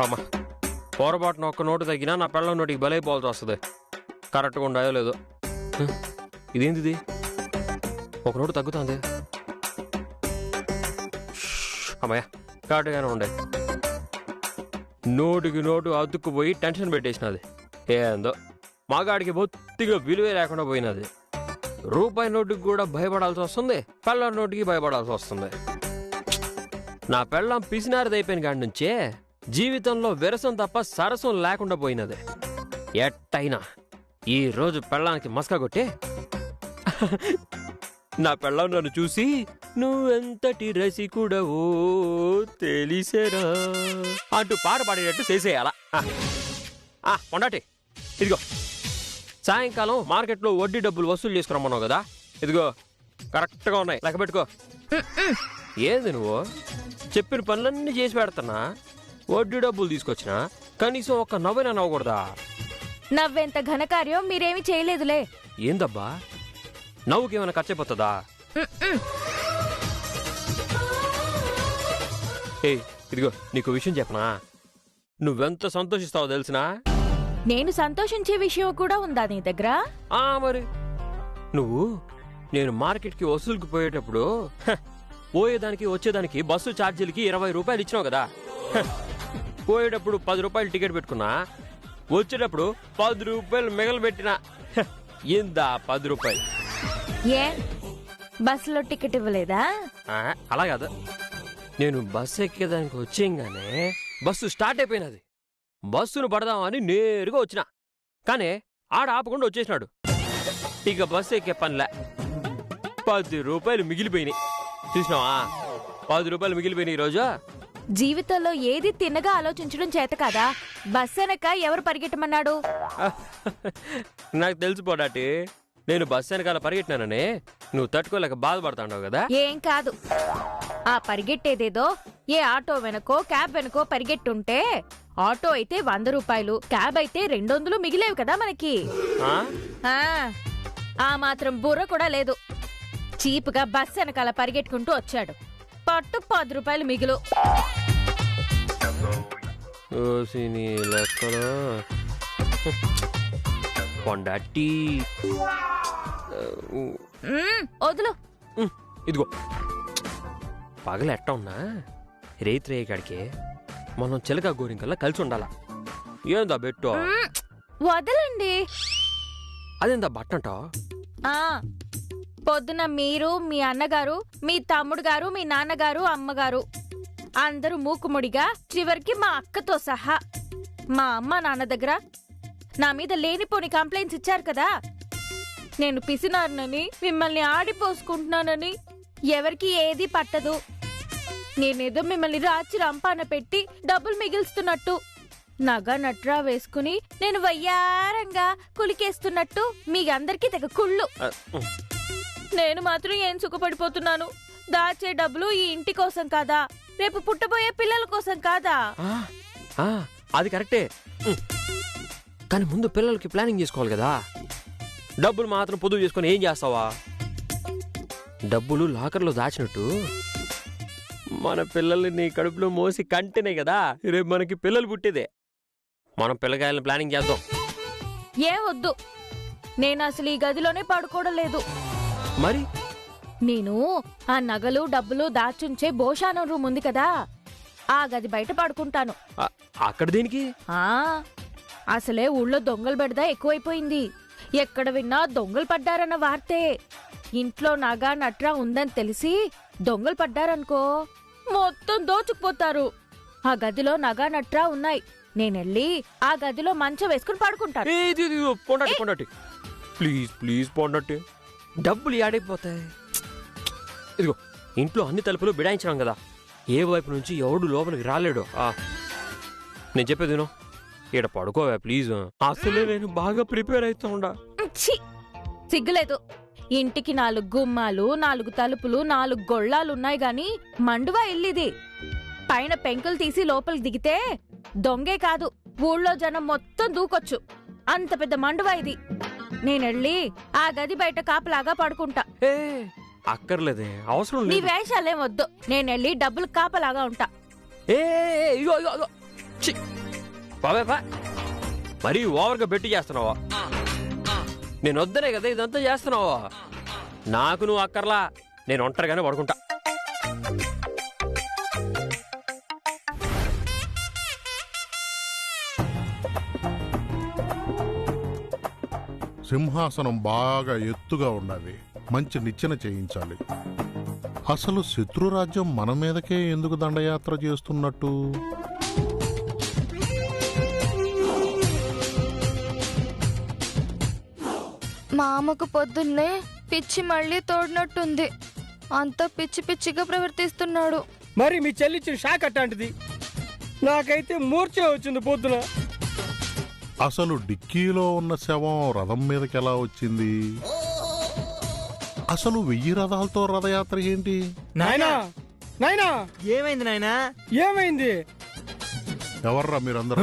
అమ్మా, పొరపాటున ఒక్క నోటు తగ్గినా నా పెళ్ళం నోటికి బలైపోవాల్సి వస్తుంది. కరెక్ట్గా ఉండాయో లేదో. ఇదేంటిది, ఒక నోటు తగ్గుతుంది. అమ్మయ్య, కరెక్ట్గానే ఉండే. నోటికి నోటు అతుక్కుపోయి టెన్షన్ పెట్టేసినది. ఏందో మగాడికి బొత్తిగా విలువే లేకుండా పోయినది. రూపాయి నోటుకి కూడా భయపడాల్సి వస్తుంది, పెళ్ళం నోటికి భయపడాల్సి వస్తుంది. నా పెళ్ళం పిసినారిదైపోయిన కాడి నుంచే జీవితంలో విరసం తప్ప సరసం లేకుండా పోయినది. ఎట్టయినా ఈ రోజు పెళ్ళానికి మస్కా కొట్టి నా పెళ్ళం నన్ను చూసి నువ్వెంతటి రసికుడవో తెలిసేరా అంటూ పాట పాడేటట్టు చేసేయాలా. పొండాటి, ఇదిగో సాయంకాలం మార్కెట్లో వడ్డీ డబ్బులు వసూలు చేసుకురమ్మన్నావు కదా, ఇదిగో కరెక్ట్గా ఉన్నాయి, లెక్క పెట్టుకో. ఏంది నువ్వు చెప్పిన పనులన్నీ చేసి పెడతానా, వడ్డీ డబ్బులు తీసుకొచ్చినా కనీసం ఒక్క నవ్వైనా నవ్వకూడదా? నవ్వెంత ఘనకార్యం మీరేమి చేయలేదులే. ఏందబ్బా, నవ్వుకేమైనా ఖర్చయిపోతుందా? ఇదిగో నీకు విషయం చెప్పనా, నువ్వెంత సంతోషిస్తావో తెలిసినా? నేను సంతోషించే విషయం కూడా ఉందా నీ దగ్గర? మరి నువ్వు నేను మార్కెట్కి వసూలుకు పోయేటప్పుడు పోయేదానికి వచ్చేదానికి బస్సు ఛార్జీలకి 20 రూపాయలు ఇచ్చినావు కదా. పోయేటప్పుడు 10 రూపాయలు టికెట్ పెట్టుకున్నా, వచ్చేటప్పుడు 10 రూపాయలు మిగలబెట్టినా. ఏందా 10 రూపాయలు? ఏ బస్సులో టికెట్ ఇవ్వలేదా? అలా కాదు, నేను బస్సు ఎక్కేదానికి వచ్చేయంగానే బస్సు స్టార్ట్ అయిపోయినది. బస్సును పడదామని నేరుగా వచ్చినా, కానీ ఆడ ఆపకుండా వచ్చేసినాడు. ఇక బస్సు ఎక్కే పనిలే, 10 రూపాయలు మిగిలిపోయినాయి. చూసినావా, 10 రూపాయలు మిగిలిపోయినాయి ఈరోజు. జీవితంలో ఏది తిన్నగా ఆలోచించడం చేత కాదా? బస్సు వెనక ఎవరు పరిగెట్టమన్నాడు? నాకు తెలిసిపోడాటి, నేను బస్సు వెనకాల పరిగెట్టినానని నువ్వు తట్టుకోలేక బాధపడతాండావు కదా. ఏం కాదు, ఆ పరిగెట్టేదేదో ఏ ఆటో వెనకో క్యాబ్ వెనకో పరిగెట్టుంటే ఆటో అయితే 100 రూపాయలు, క్యాబ్ అయితే 200 మిగిలేవు కదా మనకి. ఆ మాత్రం బుర్ర కూడా లేదు. చీపుగా బస్సు వెనకాల పరిగెట్టుకుంటూ వచ్చాడు, పట్టు 10 రూపాయలు మిగులు. వదులు. ఇదిగో పగలు ఎట్ట ఉన్నా రేతి రేయకాడికి మనం చిలక గోరింకల్లా కలిసి ఉండాలా. ఏందా బెట్టు? వదలండి. అదేందా బట్టంట? పొద్దున మీరు, మీ అన్నగారు, మీ తమ్ముడు గారు, మీ నాన్నగారు, అమ్మగారు అందరూ మూకుముడిగా, చివరికి మా అక్కతో సహా మా అమ్మ నాన్న దగ్గర నా మీద లేనిపోని కంప్లైంట్స్ ఇచ్చారు కదా. నేను పిసినారనని, మిమ్మల్ని ఆడిపోసుకుంటున్నానని, ఎవరికి ఏది పట్టదు, నేనేదో మిమ్మల్ని రాచి రంపాన పెట్టి డబ్బులు మిగిల్స్తున్నట్టు, నగ నట్రా వేసుకుని నేను వయ్యారంగా కులికేస్తున్నట్టు మీ అందరికీ తెగ కుళ్ళు. నేను మాత్రం ఏం సుఖపడిపోతున్నాను. దాచే డబ్బులు ఈ ఇంటి కోసం కాదా, రేపు పుట్టబోయే పిల్లల కోసం కాదా? అది కరెక్టే, కానీ ముందు పిల్లలకి ప్లానింగ్ చేసుకోవాలి కదా. డబ్బులు మాత్రం పొదుపు చేసుకొని ఏం చేస్తావా? డబ్బులు లాకర్లో దాచినట్టు మన పిల్లల్ని నీ కడుపులో మోసి కంటేనే కదా రేపు మనకి పిల్లలు పుట్టేదే. మనం పిల్లకాయలను ప్లానింగ్ చేద్దాం. ఏం వద్దు, నేను అసలు ఈ గదిలోనే పడుకోవడం లేదు. మరి నేను ఆ నగలు డబ్బులు దాచుంచే భోషానం రూమ్ ఉంది కదా, ఆ గది బయట పడుకుంటాను. అక్కడ దేనికి? అసలే ఊళ్ళో దొంగలు బెడద ఎక్కువైపోయింది. ఎక్కడ విన్నా దొంగలు పడ్డారన్న వార్తే. ఇంట్లో నగా నట్రా ఉందని తెలిసి దొంగలు పడ్డారనుకో మొత్తం దోచుకుపోతారు. ఆ గదిలో నగా నట్రా ఉన్నాయి, నేనెళ్ళి ఆ గదిలో మంచం వేసుకుని పడుకుంటాను. ప్లీజ్ ప్లీజ్ పొండట్టి, డబ్బులు ఏడైపోతాయి. ఇదిగో ఇంట్లో అన్ని తలుపులు బిడాయించాం కదా, ఏ వైపు నుంచి ఎవడు లోపలికి రాలేడు. నేను చెప్పేది విను, ఈడ పడుకోవా ప్లీజ్. అసలే నేను బాగా ప్రిపేర్ అవుతా ఉండా. సిగ్గులేదు. ఇంటికి 4 గుమ్మాలు, 4 తలుపులు, 4 గొళ్ళాలున్నాయి గాని మండువా ఇల్లిది. పైన పెంకులు తీసి లోపలికి దిగితే దొంగే కాదు, ఊళ్ళో జనం మొత్తం దూకొచ్చు. అంత పెద్ద మండువా ఇది. నేనెళ్ళి ఆ గది బయట కాపలాగా పడుకుంటా. అక్కర్లేదే, అవసరం నీ లేదు. వేషాలేం వద్దు, నేను వెళ్ళి డబ్బులు కాపలాగా ఉంటా. ఏ ఇగో ఇగో ఇగో. ఛీ! బాబే బా, మరీ ఓవర్గా బెట్టి చేస్తున్నావా? నేను వద్దనే కదా ఇదంతా చేస్తున్నావా? నాకు నువ్వు అక్కర్లా, నేను ఒంటరిగానే పడుకుంటా. సింహాసనం బాగా ఎత్తుగా ఉండాలి, మంచి నిచ్చెన చేయించాలి. అసలు శత్రురాజ్యం మన మీదకే ఎందుకు దండయాత్ర చేస్తున్నట్టు? మా అమ్మకు పొద్దున్నే పిచ్చి మళ్ళీ తోడినట్టుంది. అంత పిచ్చి పిచ్చిగా ప్రవర్తిస్తున్నాడు. మరి మీ చెల్లిచ్చిన షాక్ అట్లాంటిది. నాకైతే మూర్ఛ వచ్చింది పొద్దున. అసలు డిక్కీలో ఉన్న శవం రథం మీదకి ఎలా వచ్చింది? అసలు 1000 రథాలతో రథయాత్ర ఏంటి? నాయనా నాయనా ఏమైంది నాయనా? ఏమైంది? ఎవర్రా మీరందరూ?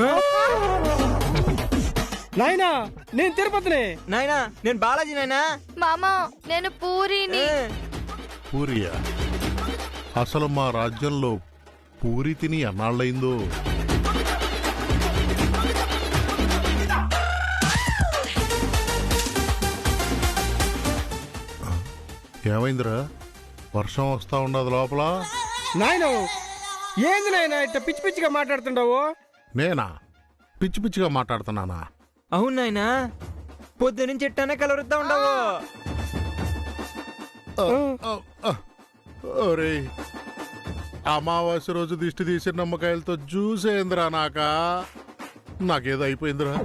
నాయనా నేను తిరుపతిని. నాయనా నేను బాలాజీ నాయనా. మామ నేను పూరిని. పూరియా? అసలు మా రాజ్యంలో పూరి తిని ఎన్నాళ్ళయిందో? ఏమైందిరా? వర్షం వస్తా ఉండదు లోపల? నాయన ఏంది నాయనా ఇట్ట పిచ్చి పిచ్చిగా మాట్లాడుతుండవు? నేనా పిచ్చి పిచ్చిగా మాట్లాడుతున్నానా? అవును నాయనా, పొద్దు నుంచి ఎట్టానే కలవరుతా ఉండవు. ఒరే, అమావాస్య రోజు దిష్టి తీసి నమ్మకాయలతో జ్యూస్ ఏందిరా? నాకేదో అయిపోయిందిరా,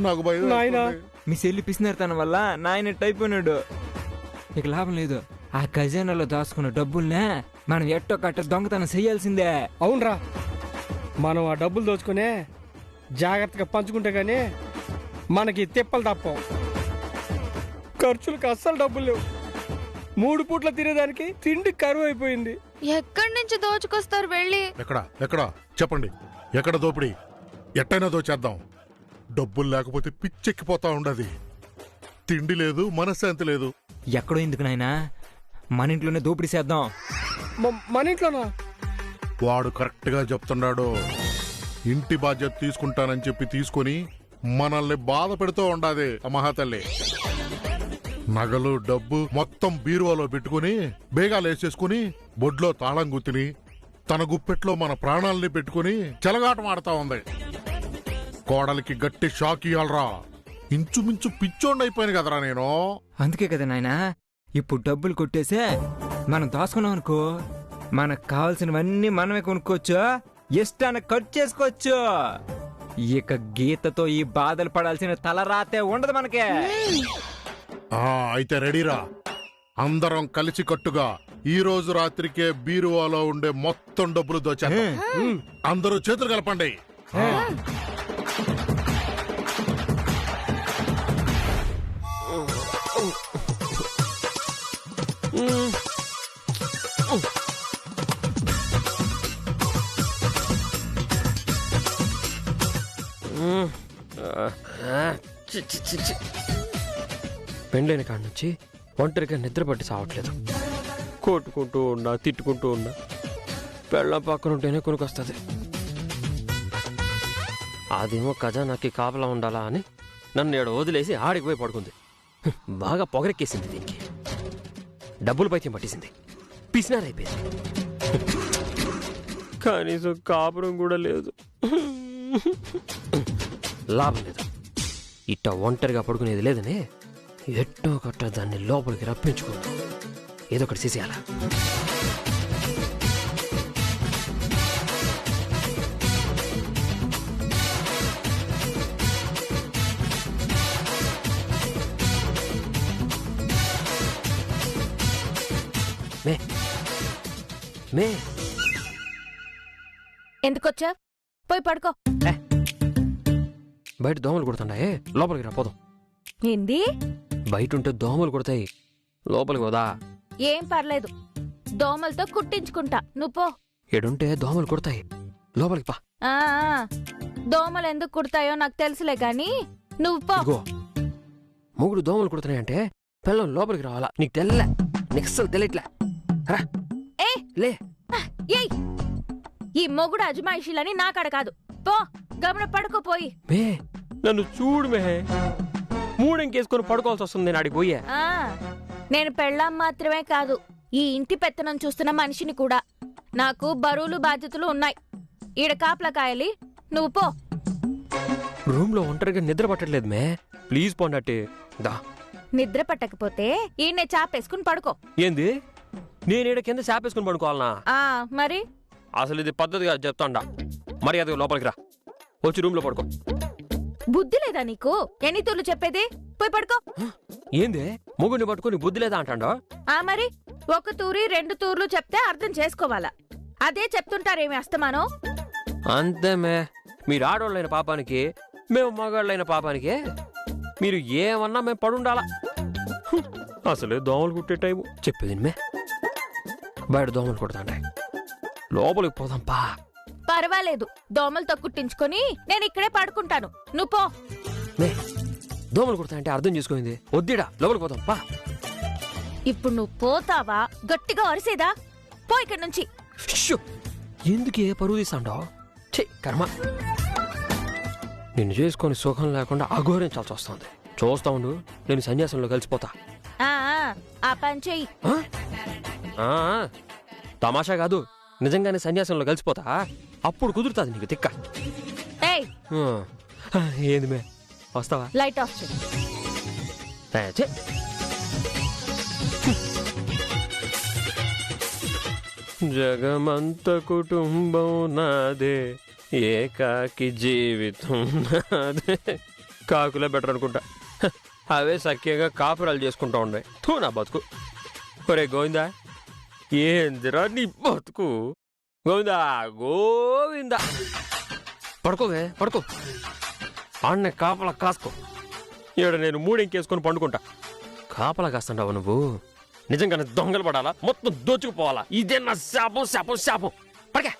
నాకు భయం నాయనా. వేస్తుంది. మీ సెల్లి పిసినారు తన వల్ల నాయన అయిపోయినాడు. ఇక లాభం లేదు, ఆ ఖజానాలో దాచుకున్న డబ్బుల్నే మనం ఎట్టో కట్ట దొంగతనం చెయ్యాల్సిందే. అవునరా, మనం ఆ డబ్బులు దోచుకునే జాగ్రత్తగా పంచుకుంటే గానీ మనకి తిప్పలు తప్పం. ఖర్చులకు అస్సలు డబ్బులు లేవు. 3 పూట్ల తినేదానికి తిండి కరువు అయిపోయింది. ఎక్కడి నుంచి దోచుకొస్తారు వెళ్ళి? ఎక్కడ చెప్పండి, ఎక్కడ దోపిడి? ఎట్టైనా దోచేద్దాం. డబ్బులు లేకపోతే పిచ్చెక్కిపోతా ఉండదు. తిండి లేదు, మనశ్శాంతి లేదు. ఎక్కడో ఎందుకు నాయనా, మన ఇంట్లోనే దోపిడీ చేద్దాం. మన ఇంట్లోనా? వాడు కరెక్ట్ గా చెప్తున్నాడు. ఇంటి బాధ్యత తీసుకుంటానని చెప్పి తీసుకొని మనల్ని బాధ పెడుతూ ఉండాది ఆ మహాతల్లి. నగలు డబ్బు మొత్తం బీరువాలో పెట్టుకుని బేగాలు వేసేసుకుని బొడ్లో తాళం గుర్తిని తన గుప్పెట్లో మన ప్రాణాలని పెట్టుకుని చెలగాటం ఆడుతా ఉంది. కోడలికి గట్టి షాక్ ఇయ్యాలరా. ఇంచుమించు పిచ్చోండైపోయాను కదరా నేను. అందుకే కదా నాయనా, ఇప్పుడు డబ్బులు కొట్టేసే మనం దాచుకున్నాం అనుకో, మనకు కావాల్సినవన్నీ మనమే కొనుక్కోవచ్చు, ఇష్టాన్ని ఖర్చు చేసుకోవచ్చు. ఇక గీతతో ఈ బాధలు పడాల్సిన తలరాతే ఉండదు మనకే. అయితే రెడీరా, అందరం కలిసి కట్టుగా ఈ రోజు రాత్రికే బీరువాలో ఉండే మొత్తం డబ్బులు దోచేద్దాం. అందరూ చేతులు కలపండి. పెండ్లైన కాడి నుంచి ఒంటరిగా నిద్ర పట్టి సావట్లేదు. కొట్టుకుంటూ ఉన్నా, తిట్టుకుంటూ ఉన్నా, పెళ్ళం పక్కన ఉంటేనే కొనుకొస్తుంది. అదేమో ఖజానాకి కాపలా ఉండాలా అని నన్ను ఏడు వదిలేసి ఆడికి పోయి పడుకుంది. బాగా పొగరెక్కేసింది దీనికి. డబ్బులు పైత్యం పట్టేసింది, పిసినారైపోయింది. కనీసం కాపురం కూడా లేదు. లాభం లేదు, ఇట్ట ఒంటరిగా పడుకునేది లేదని ఎట్టో కట్ట దాన్ని లోపలికి రప్పించుకుంది. ఏదో ఒకటి చేసేయాలా. మే మే ఎందుకొచ్చా? పోయి పడుకో. బయట దోమలు కుడుతున్నాయే, లోపలికి రా పోదాం. ఏంది? బయట ఉంటే దోమలు కుడతాయి, లోపలికి పోదా. ఏం పర్లేదు, దోమలతో కుట్టించుకుంటా, నువ్వు పో. ఎడుంటే దోమలు కుడతాయి, లోపలికి పా. ఆ, దోమలు ఎందుకు కుడతాయో నాకు తెలుసులే గాని నువ్వు పో. ఇదిగో, మొగుడు దోమలు కుడుతున్నాయంటే పిల్లలు లోపలికి రావాలా, నీకు తెల్ల నీకు అస్సలు తెలియట్లే రా ఏ లే ఏయ్ ఈ మొగుడు అజమాయిషీలని నాకాడ కాదు పో గమన పడుకోపోయి మే నన్ను చూడు మే మూడెంకేసుకొని పడుకోవాల్సి వస్తుంది నేను ఆడికి పోయా ఆ నేను పెళ్ళాం మాత్రమే కాదు ఈ ఇంటి పెత్తనం చూస్తున్న మనిషిని కూడా నాకు బరువులు బాధ్యతలు ఉన్నాయి ఈడ కాపలా కాయలి నువ్వు పో రూమ్ లో ఒంటరిగా నిద్ర పట్టట్లేదు మే ప్లీజ్ పోండట్టి దా నిద్ర పట్టకపోతే ఈయన్నే చాపేసుకుని పడుకో ఏంది నేనేడ కింద శాపేసుకుని పడుకోవాలనా ఆ మరి అసలు ఇది పద్ధతిగా చెప్తాండా మరి అది లోపలికి రా వచ్చి రూమ్ లో పడుకో బుద్ధి లేదా నీకు ఎన్ని తూర్లు చెప్పేది పోయి పడుకో ఏంది మొగుడిని పట్టుకుని బుద్ధి లేదా అంటాడో ఆ మరి ఒక తూరి 2 తూర్లు చెప్తే అర్థం చేసుకోవాలా అదే చెప్తుంటారేమి అస్తమానం అంతే మే మీరు ఆడోళ్ళైన పాపానికి మేము మగాళ్ళైన పాపానికి మీరు ఏమన్నా మేము పడుండాలా అసలే దోమలు కుట్టే టైము చెప్పేది మే బయట దోమలు కుడతాండే లోపలికి పోదాం పా పర్వాలేదు దోమలతో కుట్టించుకొని నేను ఇక్కడే పడుకుంటాను నువ్వు పో మే దోమలు కుడతా అంటే అర్థం చేసుకోయింది వద్దిడా లోపలికి పోదాం పా ఇప్పుడు నువ్వు పోతావా గట్టిగా అరిసేదా పో ఇక్కడి నుంచి షూ! ఎందుకే పరువు తీస్తాండో ఛీ కర్మ నిన్ను చేసుకొని సుఖం లేకుండా అఘోరించాల్సి వస్తుంది చూస్తా ఉండు నేను సన్యాసంలో కలిసిపోతా ఆ ఆ పని చెయ్యి ఆ? ఆ, తమాషా కాదు నిజంగానే సన్యాసంలో కలిసిపోతా అప్పుడు కుదురుతుంది నీకు తిక్క ఏయ్ ఆ, ఏంది మే వస్తావా లైట్ ఆఫ్ చెయ్యి ఛీ! జగమంత కుటుంబం నాదే ఏకాకి జీవితం నాదే కాకులే బెటర్ అనుకుంటా హ, అవే సఖ్యంగా కాపురాలు చేసుకుంటా ఉండే తూ నా బతుకు ఒరే గోవిందా ఏందిరా నీ బతుకు గోవిందా గోవిందా పడుకోవే పడుకో ఆడనే కాపలా కాసుకో ఈడ నేను మూడెంకేసుకొని పండుకుంటా కాపలా కాస్తాండావు నువ్వు నిజంగానే దొంగలు పడాలా మొత్తం దోచుకుపోవాలా ఇదే నా శాపం శాపం శాపం పడకే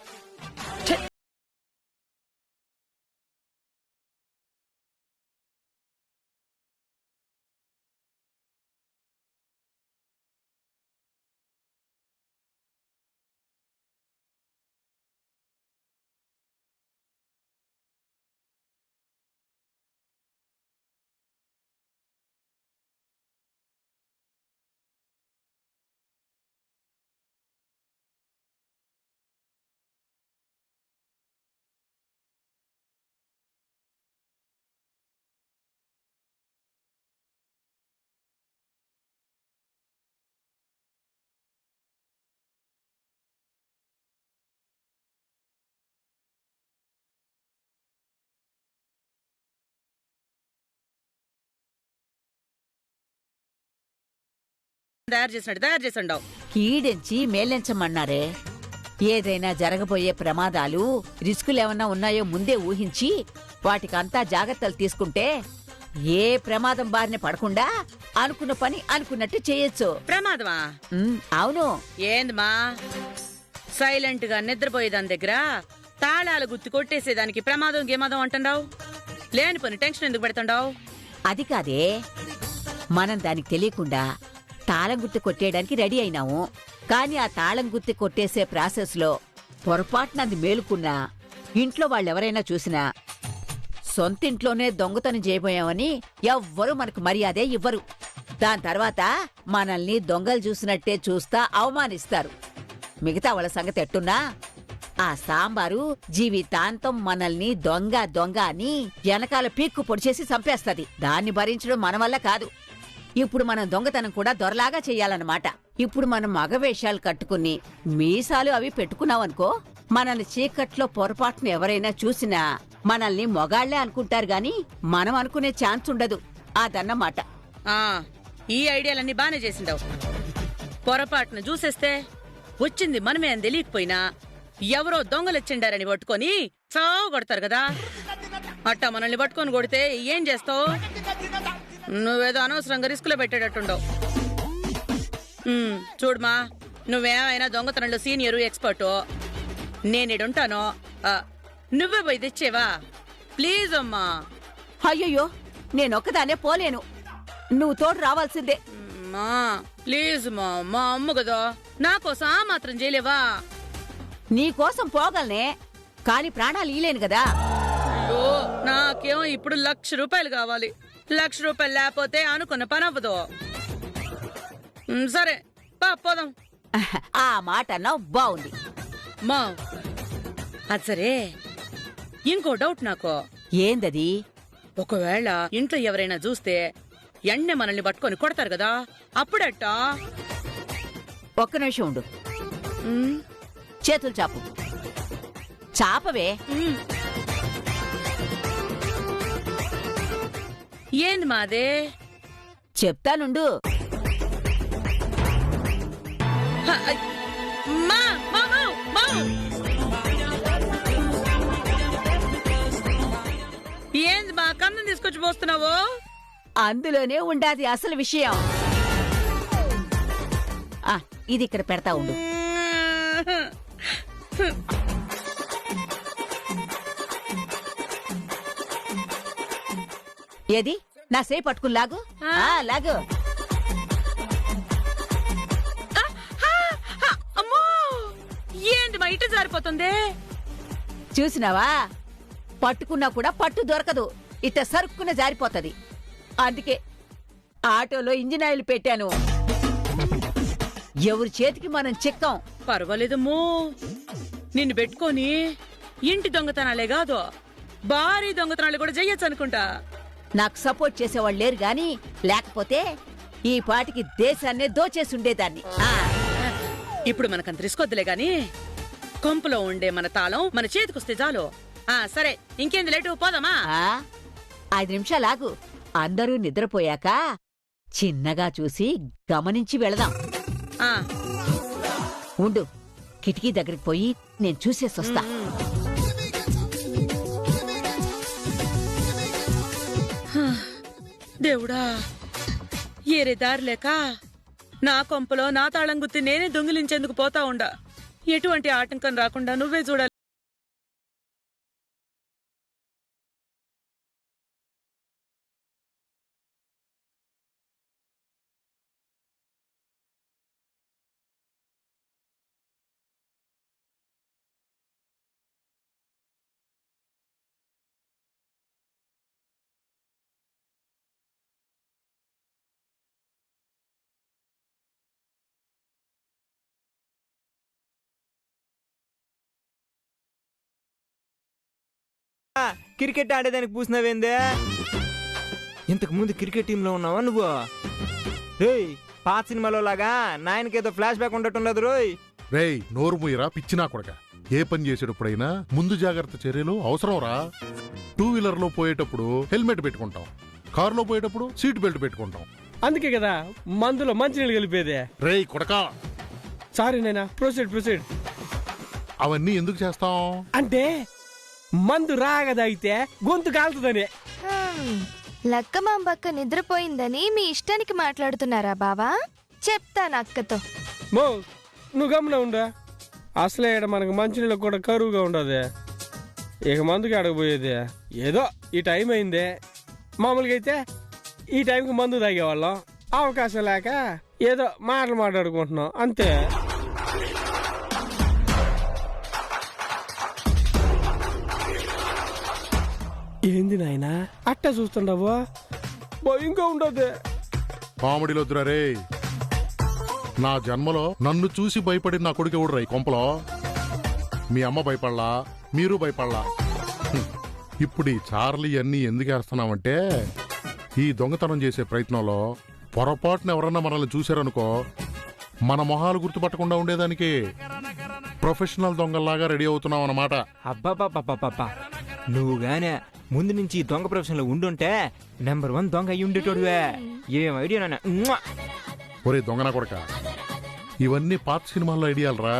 తయారు చేసిండావు కీడించి మేలెంచమన్నారే ఏదైనా జరగబోయే ప్రమాదాలు రిస్కులేమన్నా ఉన్నాయో ముందే ఊహించి వాటికంతా జాగ్రత్తలు తీసుకుంటే ఏ ప్రమాదం బారిన పడకుండా అనుకున్న పని అనుకున్నట్టు చేయొచ్చు. ప్రమాదమా? అవును. ఏందమ్మా సైలెంట్ గా నిద్రపోయేదాని దగ్గర తాళాలు గుర్తు కొట్టేసేదానికి ప్రమాదం గేమాదం అంటున్నావు? లేని పని టెన్షన్ ఎందుకు పెడుతుండావు? అది కాదే, మనం దానికి తెలియకుండా తాళం గుర్తు కొట్టేయడానికి రెడీ అయినాము. కానీ ఆ తాళం గుర్తు కొట్టేసే ప్రాసెస్ లో పొరపాటున అది మేలుకున్నా ఇంట్లో వాళ్ళెవరైనా చూసినా సొంతింట్లోనే దొంగతనం చేయబోయామని ఎవ్వరూ మనకు మర్యాదే ఇవ్వరు. దాని తర్వాత మనల్ని దొంగలు చూసినట్టే చూస్తా అవమానిస్తారు. మిగతా వాళ్ళ సంగతి ఎట్టున్నా ఆ సాంబారు జీవితాంతం మనల్ని దొంగ దొంగ అని వెనకాల పీక్కు పొడిచేసి చంపేస్తది. దాన్ని భరించడం మన వల్ల కాదు. ఇప్పుడు మనం దొంగతనం కూడా దొరలాగా చెయ్యాలన్నమాట. ఇప్పుడు మనం మగవేషాలు కట్టుకుని మీసాలు అవి పెట్టుకున్నావనుకో, మనల్ని చీకట్లో పొరపాటును ఎవరైనా చూసినా మనల్ని మొగాళ్లే అనుకుంటారు గాని మనం అనుకునే ఛాన్స్ ఉండదు. అదన్నమాట. ఈ ఐడియాలన్నీ బానే చేసిండావు. పొరపాటును చూసేస్తే వచ్చింది మనమే అని తెలియకపోయినా ఎవరో దొంగలొచ్చిండారని పట్టుకొని చావు కొడతారు కదా. అట్టా మనల్ని పట్టుకొని కొడితే ఏం చేస్తావు? నువ్వేదో అనవసరంగా రిస్కులో పెట్టేటట్టుండవు. చూడమా, నువ్వేమైనా దొంగతనంలో సీనియరు ఎక్స్పర్టు, నేనేడుంటానో నువ్వే పోయి తెచ్చేవా? ప్లీజ్ అమ్మా. అయ్యయ్యో, నేనొక్కదానే పోలేను, నువ్వు తోడు రావాల్సిందే. మా ప్లీజ్ మా అమ్మ కదా నా కోసం ఆ మాత్రం చేయలేవా? నీకోసం పోగలనే కాని ప్రాణాలు ఈలేను కదా. అయ్యో నాకేమో ఇప్పుడు 1,00,000 రూపాయలు కావాలి. 1,00,000 రూపాయలు లేకపోతే అనుకున్న పని అవ్వదు. సరే పోదాం. ఆ మాట అన్నావు బాగుంది. మా అది సరే, ఇంకో డౌట్ నాకు. ఏందది? ఒకవేళ ఇంట్లో ఎవరైనా చూస్తే ఎండనే మనల్ని పట్టుకొని కొడతారు కదా, అప్పుడట్టా? ఒక్క నిమిషం ఉండు. ఉమ్, చేతులు చాపు. చాపవే. ఉమ్. ఏంది మాదే? చెప్తానుండు. హ, ఐ, మా మా మా, మా. ఏంది మా కన్నం తీసుకొచ్చి పోస్తున్నావు? అందులోనే ఉండాది అసలు విషయం. ఇది ఇక్కడ పెడతా ఉండు. ఏది నా సేపు పట్టుకుని లాగు. లాగు. అమ్మో ఏంటి మా ఇటు జారిపోతుంది? చూసినావా? పట్టుకున్నా కూడా పట్టు దొరకదు, ఇట్ట సరుక్కున జారిపోతది. అందుకే ఆటోలో ఇంజిన్ ఆయిల్ పెట్టాను. ఎవరి చేతికి మనం చిక్కం. పర్వాలేదమ్మో, నిన్ను పెట్టుకొని ఇంటి దొంగతనాలే కాదు భారీ దొంగతనాలు కూడా చెయ్యొచ్చు అనుకుంటా. నాకు సపోర్ట్ చేసేవాళ్ళు లేరు గాని, లేకపోతే ఈ పాటికి దేశాన్నే దోచేసి ఉండేదాన్ని. ఇప్పుడు మనకంత రిస్క్ వద్దులే గాని, కొంపలో ఉండే మన తాళం మన చేతికొస్తే చాలు. సరే ఇంకేంది లేటు, పోదామా? 5 నిమిషాలు ఆగు. అందరూ నిద్రపోయాక చిన్నగా చూసి గమనించి వెళదాం. ఉండు, కిటికీ దగ్గరికి పోయి నేను చూసేసొస్తా. దేవుడా, ఏరే దారి లేక నా కొంపలో నా తాళం గుర్తి నేనే దొంగిలించేందుకు పోతా ఉండా. ఎటువంటి ఆటంకం రాకుండా నువ్వే చూడాలి. క్రికెట్ ఆడేదానికి పూసినావేందే? ఇంతకు ముందు క్రికెట్ టీంలో ఉన్నావా నువ్వు? రేయ్, పాత సినిమాలో లాగా నాయనకేదో ఫ్లాష్ బ్యాక్ ఉండట్టుండదు రోయ్. రేయ్ నోరు మూయరా పిచ్చినా కొడక. ఏ పని చేసేటప్పుడైనా ముందు జాగ్రత్త చర్యలు అవసరం రా. 2 వీలర్ లో పోయేటప్పుడు హెల్మెట్ పెట్టుకుంటాం, కారులో పోయేటప్పుడు సీట్ బెల్ట్ పెట్టుకుంటాం. అందుకే కదా మందులో మంచినీళ్ళు కలిపేదే. రేయ్ కొడకా, సారీ నైనా, ప్రొసీడ్. అవన్నీ ఎందుకు చేస్తాం అంటే మందు రాగదైతే గొంతు కాలుతుందని. లక్కమాంబక్క నిద్రపోయిందని మీ ఇష్టానికి మాట్లాడుతున్నారా బావా? చెప్తాను అక్కతో. మో నువ్వు గమన ఉండా. అసలే ఈడ మనకు మంచినీళ్ళు కూడా కరువుగా ఉండదు. ఇక మందుకి అడగబోయేది. ఏదో ఈ టైం అయిందే. మామూలుగా అయితే ఈ టైంకి మందు తాగేవాళ్ళం. అవకాశం లేక ఏదో మాటలు మాట్లాడుకుంటున్నాం అంతే. ఏంది నాయనా అట్ట చూస్తుండవా? భయంగా ఉండదు. కామెడీలో వద్దురా రే. నా జన్మలో నన్ను చూసి భయపడి నా కొడుకు ఎవడురా ఈ కొంపలో? మీ అమ్మ భయపడలా, మీరు భయపడలా. ఇప్పుడు ఈ చార్లీ అన్నీ ఎందుకు వేస్తున్నామంటే, ఈ దొంగతనం చేసే ప్రయత్నంలో పొరపాటున ఎవరన్నా మనల్ని చూశారనుకో, మన మొహాలు గుర్తుపట్టకుండా ఉండేదానికి ప్రొఫెషనల్ దొంగల్లాగా రెడీ అవుతున్నాం అన్నమాట. అబ్బాబాబాబాబా, నువ్వు గానే ముందు నుంచి దొంగ ప్రొఫెషన్ లో ఉండుంటే నెంబర్ 1 దొంగ అయ్యి ఉండేటోడువే. ఏం ఐడియా నాన్న. ఒరే దొంగన కొడక, ఇవన్నీ పాత సినిమాల్లో ఐడియాలరా.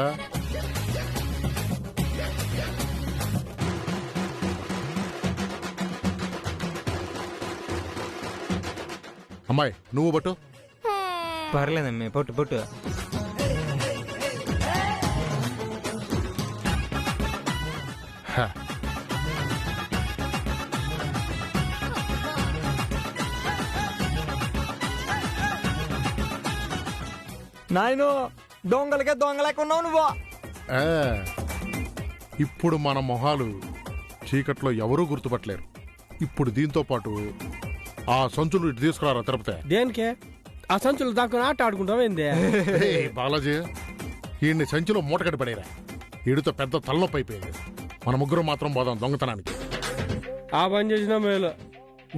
అమ్మాయి నువ్వు బట్టు. పర్లేదమ్మే, పొట్టు. హ. నాయను దొంగలకే దొంగలేకున్నావు నువ్వు. ఆ, ఇప్పుడు మన మొహాలు చీకట్లో ఎవరూ గుర్తుపట్టలేరు. ఇప్పుడు దీంతో పాటు ఆ సంచులు ఇటు తీసుకురారా తిరుపతి. దేనికే ఆ సంచులు దాక్కుని ఆట ఆడుకుంటాం ఏంది? ఏయ్ బాలాజీ, ఈయన్ని సంచిలో మూటకట్టి పడేరా. ఈడితో పెద్ద తలనొప్పి అయిపోయింది. మన ముగ్గురు మాత్రం పోదాం దొంగతనానికి. ఆ పని చేసిన మేలు.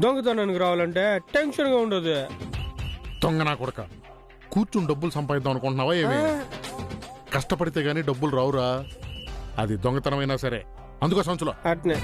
దొంగతనానికి రావాలంటే టెన్షన్ గా ఉండదు. దొంగ నా కొడక, కూర్చుని డబ్బులు సంపాదిద్దాం అనుకుంటున్నావా ఏమి? కష్టపడితే గానీ డబ్బులు రావురా. అది దొంగతనమైనా సరే. అందుకో సంచులో. అట్నే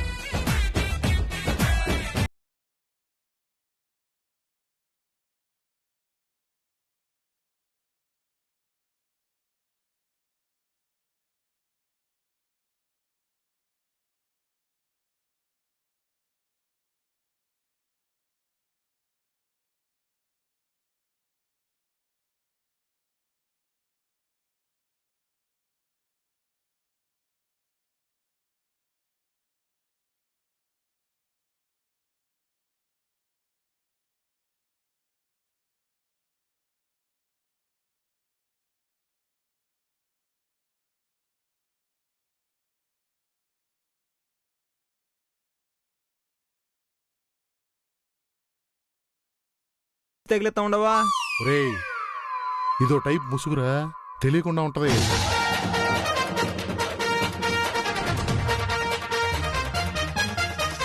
తగిలేస్తా ఉండవా? రేయ్, ఇదో టైప్ ముసుగురా, తెలియకుండా ఉంటది.